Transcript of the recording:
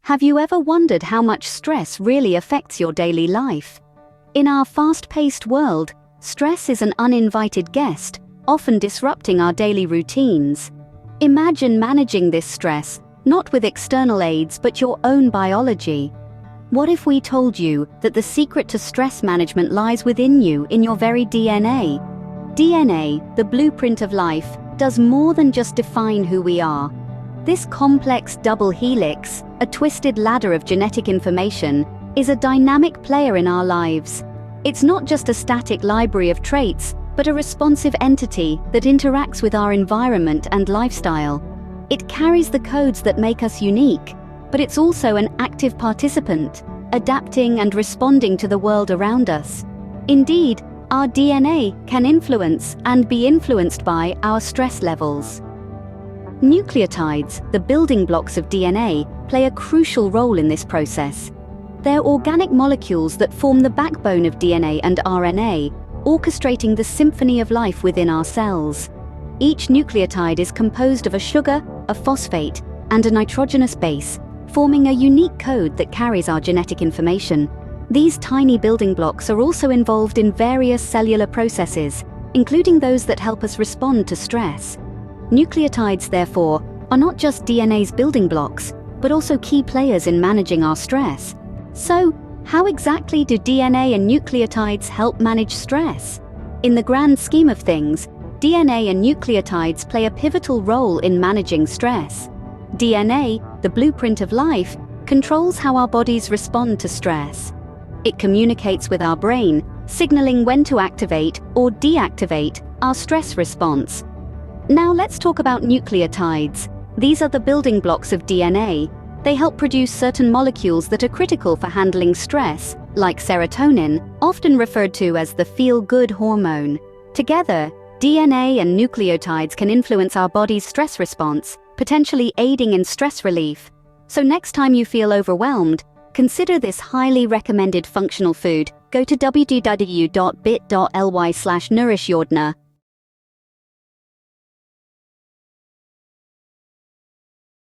Have you ever wondered how much stress really affects your daily life? In our fast-paced world, stress is an uninvited guest, often disrupting our daily routines. Imagine managing this stress, not with external aids but your own biology. What if we told you that the secret to stress management lies within you, in your very DNA? DNA, the blueprint of life, does more than just define who we are. This complex double helix, a twisted ladder of genetic information, is a dynamic player in our lives. It's not just a static library of traits, but a responsive entity that interacts with our environment and lifestyle. It carries the codes that make us unique, but it's also an active participant, adapting and responding to the world around us. Indeed, our DNA can influence and be influenced by our stress levels. Nucleotides, the building blocks of DNA, play a crucial role in this process. They're organic molecules that form the backbone of DNA and RNA, orchestrating the symphony of life within our cells. Each nucleotide is composed of a sugar, a phosphate, and a nitrogenous base, forming a unique code that carries our genetic information. These tiny building blocks are also involved in various cellular processes, including those that help us respond to stress. Nucleotides, therefore, are not just DNA's building blocks, but also key players in managing our stress. So, how exactly do DNA and nucleotides help manage stress? In the grand scheme of things, DNA and nucleotides play a pivotal role in managing stress. DNA, the blueprint of life, controls how our bodies respond to stress. It communicates with our brain, signaling when to activate or deactivate our stress response. Now let's talk about nucleotides. These are the building blocks of DNA. They help produce certain molecules that are critical for handling stress, like serotonin, often referred to as the feel-good hormone. Together, DNA and nucleotides can influence our body's stress response, potentially aiding in stress relief. So next time you feel overwhelmed, consider this highly recommended functional food. Go to www.bit.ly/nourishjordna